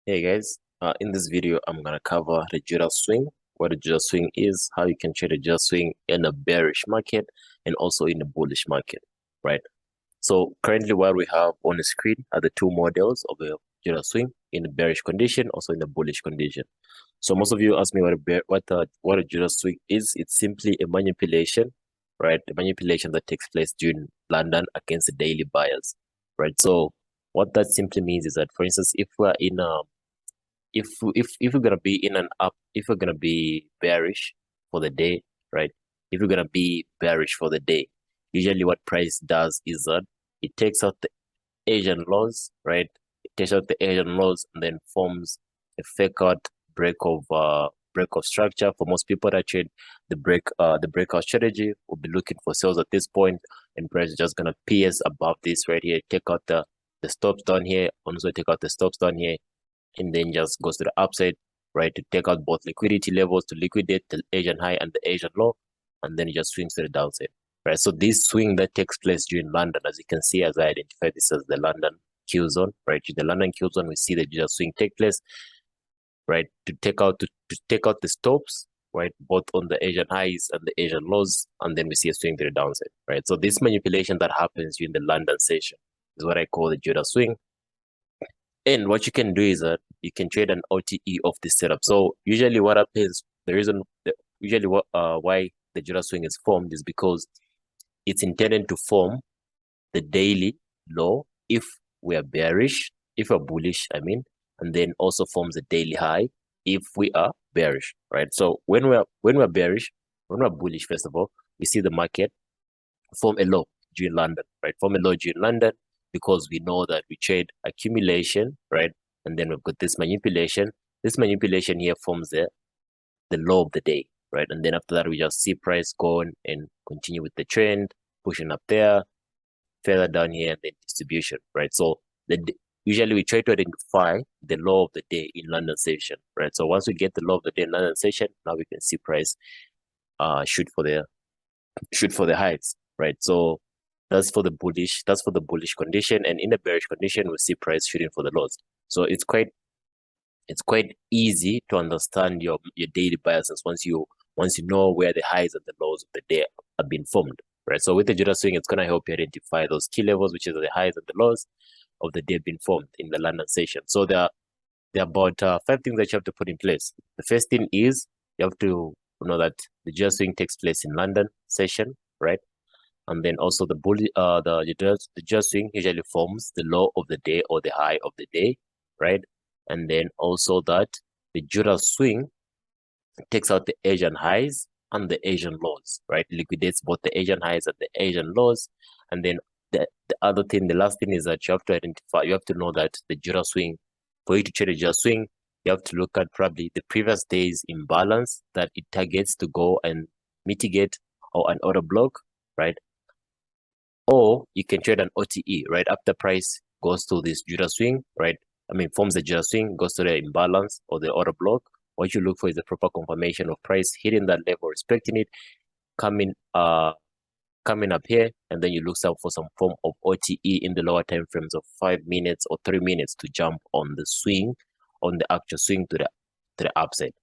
Hey guys, in this video, I'm gonna cover the Judas swing, what a Judas swing is, how you can trade a Judas swing in a bearish market and also in a bullish market, right? So currently what we have on the screen are the two models of a Judas swing in a bearish condition, also in a bullish condition. So most of you ask me what a Judas swing is. It's simply a manipulation, right? A manipulation that takes place during London against the daily buyers, right? So what that simply means is that, for instance, if we're in a if we're gonna be in an up, if we're gonna be bearish for the day, right? If we're gonna be bearish for the day, usually what price does is that it takes out the Asian lows, right? It takes out the Asian lows and then forms a fake out break of structure. For most people that trade the breakout strategy will be looking for sales at this point, and price is just gonna pierce above this right here, take out the stops down here, also take out the stops down here, and then just goes to the upside, right, to take out both liquidity levels, to liquidate the Asian high and the Asian low, and then it just swings to the downside, right? So this swing that takes place during London, as you can see, as I identified this as the London Q zone, right? In the London Q zone, we see the just swing take place, right, to take out the stops, right, both on the Asian highs and the Asian lows, and then we see a swing to the downside, right? So this manipulation that happens during the London session is what I call the Judas swing. And what you can do is that you can trade an OTE of this setup. So usually what happens, the reason usually why the Judas swing is formed is because it's intended to form the daily low if we are bearish, if we're bullish, I mean, and then also forms a daily high if we are bearish, right? So when we're bearish, when we're bullish, first of all, we see the market form a low during London, right? Form a low during London because we know that we trade accumulation, right? And then we've got this manipulation. This manipulation here forms the low of the day, right? And then after that, we just see price go on and continue with the trend, pushing up there, further down here, and then distribution, right? So usually we try to identify the low of the day in London session, right? So once we get the low of the day in London session, now we can see price shoot for the heights, right? So that's for the bullish condition, and in the bearish condition, we see price shooting for the lows. So it's quite easy to understand your daily biases once you know where the highs and the lows of the day have been formed, right? So with the Judas swing, it's gonna help you identify those key levels, which is the highs and the lows of the day being formed in the London session. So there are about 5 things that you have to put in place. The first thing is you have to know that the Judas swing takes place in London session, right? And then also the Judas swing usually forms the low of the day or the high of the day, right? And then also that the Judas swing takes out the Asian highs and the Asian lows, right? Liquidates both the Asian highs and the Asian lows. And then the last thing is that you have to know that the Judas swing, for you to trade a Judas swing, you have to look at probably the previous day's imbalance that it targets to go and mitigate, or an order block, right? Or you can trade an OTE, right? After price goes to this Judas swing, right? I mean, forms the Judas swing, goes to the imbalance or the order block. What you look for is the proper confirmation of price hitting that level, respecting it, coming up here, and then you look for some form of OTE in the lower time frames of 5 minutes or 3 minutes to jump on the swing, on the actual swing to the upside,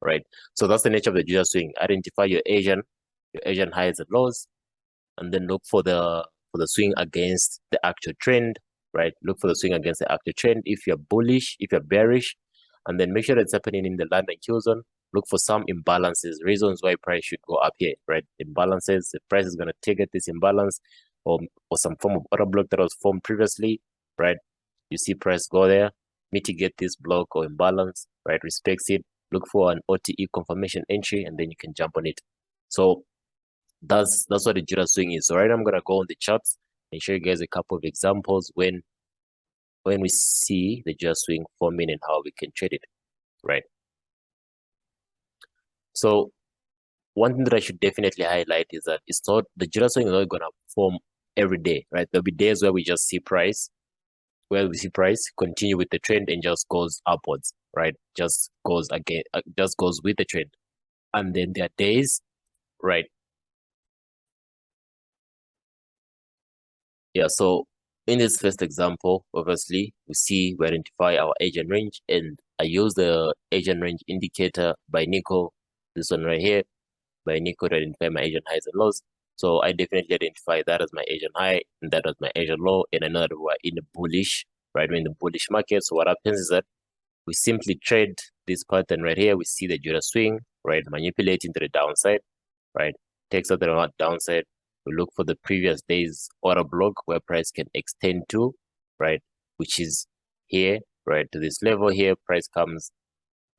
right? So that's the nature of the Judas swing. Identify your Asian highs and lows, and then look for the swing against the actual trend, right? Look for the swing against the actual trend if you're bullish, if you're bearish, and then make sure it's happening in the London Q zone. Look for some imbalances, reasons why price should go up here, right? Imbalances, the price is going to target this imbalance or some form of order block that was formed previously, right? You see price go there, mitigate this block or imbalance, right? Respects it, look for an OTE confirmation entry, and then you can jump on it. So that's what the Judas swing is. So right now I'm gonna go on the charts and show you guys a couple of examples when we see the Judas swing forming and how we can trade it, right? So one thing that I should definitely highlight is that the Judas swing is not gonna form every day, right? There'll be days where we see price continue with the trend and just goes upwards, right? Just goes with the trend. And then there are days, right? Yeah, so in this first example, obviously, we identify our agent range, and I use the agent range indicator by nickel, this one right here, by nickel to identify my agent highs and lows. So I definitely identify that as my agent high and that as my agent low, and I know that we're in the bullish, right? We're in the bullish market. So what happens is that we simply trade this pattern right here. We see the Judas swing, right? Manipulating to the downside, right? Takes out the downside. We look for the previous day's order block where price can extend to, right? Which is here, right? To this level here, price comes,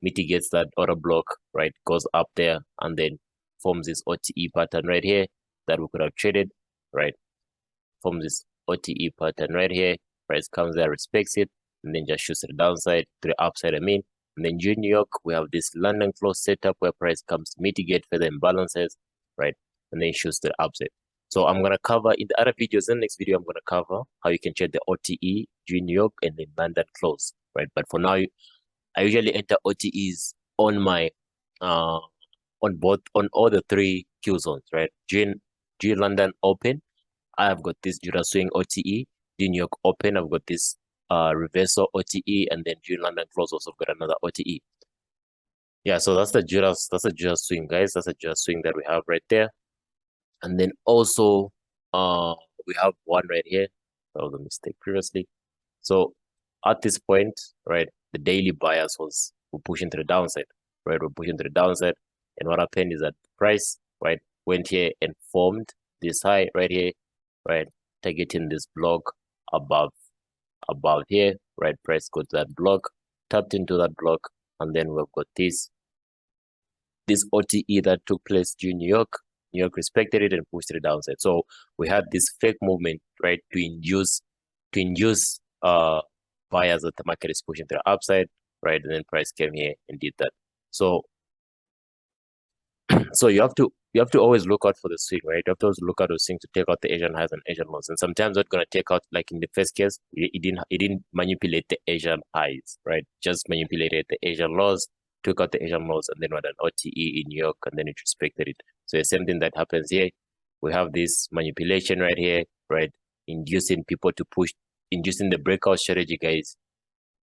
mitigates that order block, right? Goes up there and then forms this OTE pattern right here that we could have traded, right? Forms this OTE pattern right here. Price comes there, respects it, and then just shoots to the downside, to the upside, I mean. And then New York, we have this London close setup where price comes to mitigate further imbalances, right? And then shoots to the upside. So I'm going to cover in the other videos, in the next video, I'm going to cover how you can check the OTE, New York, and then London close, right? But for now, I usually enter OTEs on my, on all the three Q zones, right? G London open, I have got this Judas swing OTE. New York open, I've got this reversal OTE, and then June London close also got another OTE. Yeah, so that's the Judas swing, guys. That's a Judas swing that we have right there. And then also we have one right here. That was a mistake previously. So at this point, right, the daily bias was we're pushing to the downside, right? We're pushing to the downside. And what happened is that the price, right, went here and formed this high right here, right, targeting this block above here, right? Price got that block, tapped into that block, and then we've got this OTE that took place during New York. New York respected it and pushed to the downside. So we had this fake movement, right, to induce buyers that the market is pushing to the upside, right? And then price came here and did that. So so you have to always look out for the swing, right? You have to always look out those things to take out the Asian highs and Asian lows. And sometimes it's gonna take out, like in the first case, it didn't manipulate the Asian highs, right? Just manipulated the Asian lows, took out the Asian lows, and then we had an OTE in New York, and then it respected it. So the same thing that happens here. We have this manipulation right here, right? Inducing people to push, inducing the breakout strategy, guys,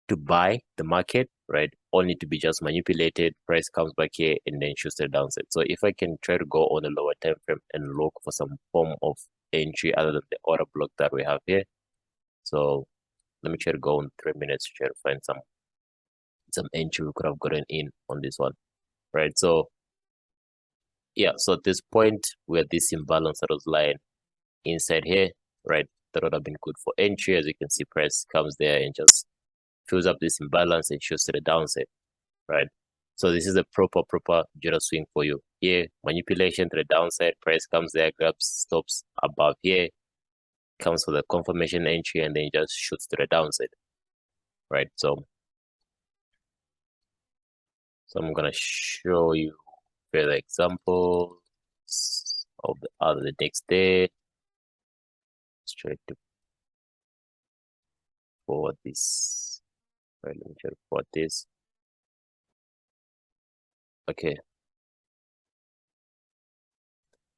to buy the market, right? Only to be just manipulated. Price comes back here and then shoots to the downside. So if I can try to go on a lower time frame and look for some form of entry other than the order block that we have here. So let me try to go on 3 minutes to try to find some entry we could have gotten in on this one, right? So yeah, so at this point we had this imbalance that was lying inside here, right? That would have been good for entry. As you can see, price comes there and just fills up this imbalance and shows to the downside, right? So this is a proper Judas swing for you. Here, manipulation to the downside, price comes there, grabs, stops above here, comes for the confirmation entry, and then just shoots to the downside, right? So I'm gonna show you further examples of the next day. Let's try to forward this. Right, let me try to forward this. Okay.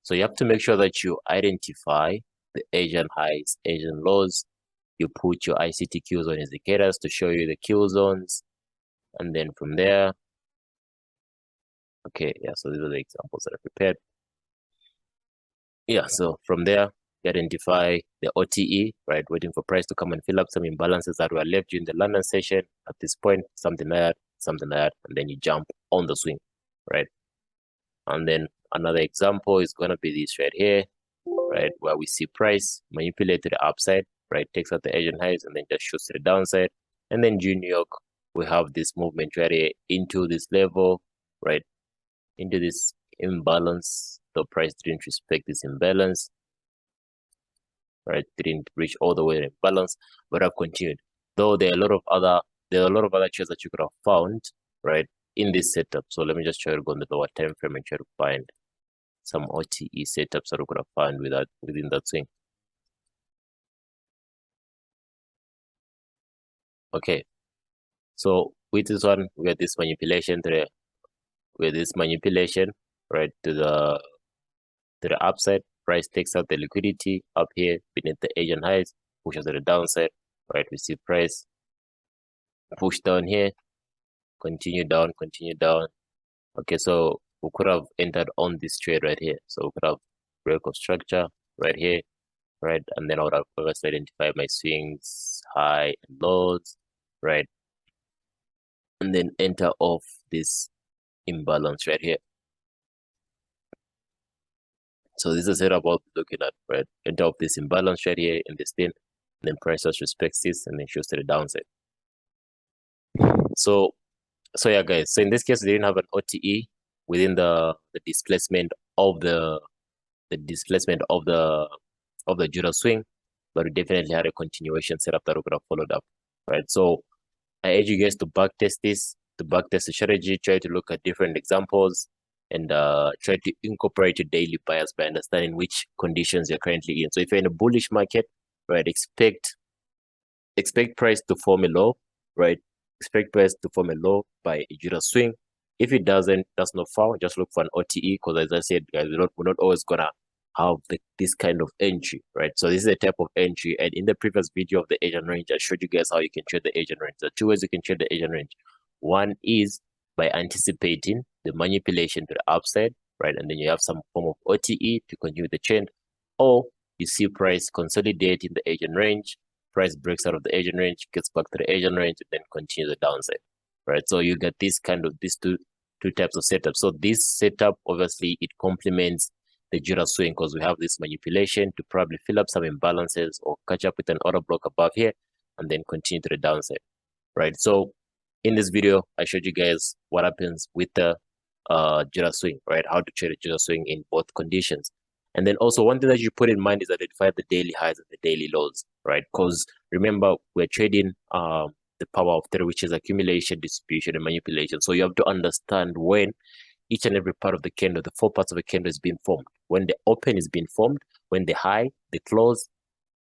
So you have to make sure that you identify the Asian highs, Asian lows. You put your ICT Q zone indicators to show you the Q zones. And then from there, okay, yeah, so these are the examples that I prepared. Yeah, so from there, you identify the OTE, right? Waiting for price to come and fill up some imbalances that were left during the London session. At this point, something like that, and then you jump on the swing, right? And then another example is going to be this right here, right? Where we see price manipulate to the upside, right? Takes out the Asian highs and then just shoots to the downside. And then New York, we have this movement right here into this level, right? Into this imbalance. The price didn't respect this imbalance, right? Didn't reach all the way to imbalance, but have continued. Though there are a lot of other trades that you could have found, right, in this setup. So let me just try to go into the lower time frame and try to find some OTE setups that we could have found within that swing. Okay, so with this one, we had this manipulation right, to the upside. Price takes out the liquidity up here beneath the Asian highs, push us to the downside, right? We see price push down here, continue down. Okay, so we could have entered on this trade right here. So we could have break of structure right here, right? And then I would have first identified my swings, high and lows, right? And then enter off this imbalance right here. So this is a setup I'll be looking at, right? Enter off this imbalance right here in this thing, and then price just respects this and then shows to the downside. So yeah, guys. So in this case, they didn't have an OTE within the displacement of the displacement of the Judas swing, but we definitely had a continuation setup that we could have followed up, right? So I urge you guys to backtest this, to backtest the strategy, try to look at different examples, and try to incorporate your daily bias by understanding which conditions you're currently in. So if you're in a bullish market, right, expect price to form a low, right? Expect price to form a low by a Judas swing. If it doesn't, that's not foul. Just look for an OTE, because as I said, guys, we're not always gonna have this kind of entry, right? So this is a type of entry. And in the previous video of the Asian range, I showed you guys how you can trade the Asian range. There are two ways you can trade the Asian range. One is by anticipating the manipulation to the upside, right? And then you have some form of OTE to continue the trend, or you see price consolidate in the Asian range, price breaks out of the Asian range, gets back to the Asian range, and then continue the downside, right? So you get these two types of setup. So this setup, obviously, it complements the Judas swing, because we have this manipulation to probably fill up some imbalances or catch up with an order block above here, and then continue to the downside, right? So in this video, I showed you guys what happens with the Judas swing, right? How to trade a Judas swing in both conditions. And then also one thing that you put in mind is identify the daily highs and the daily lows, right? Because remember, we're trading the power of three, which is accumulation, distribution, and manipulation. So you have to understand when each and every part of the candle, the four parts of the candle, is being formed. When the open is being formed, when the high, the close,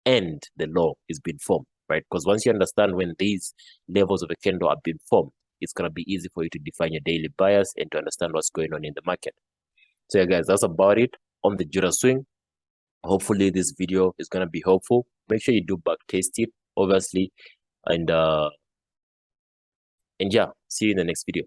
and the low is being formed, right? Because once you understand when these levels of a candle are being formed, it's going to be easy for you to define your daily bias and to understand what's going on in the market. So yeah, guys, that's about it on the Judas swing. Hopefully this video is going to be helpful. Make sure you do back test it, obviously, and yeah, see you in the next video.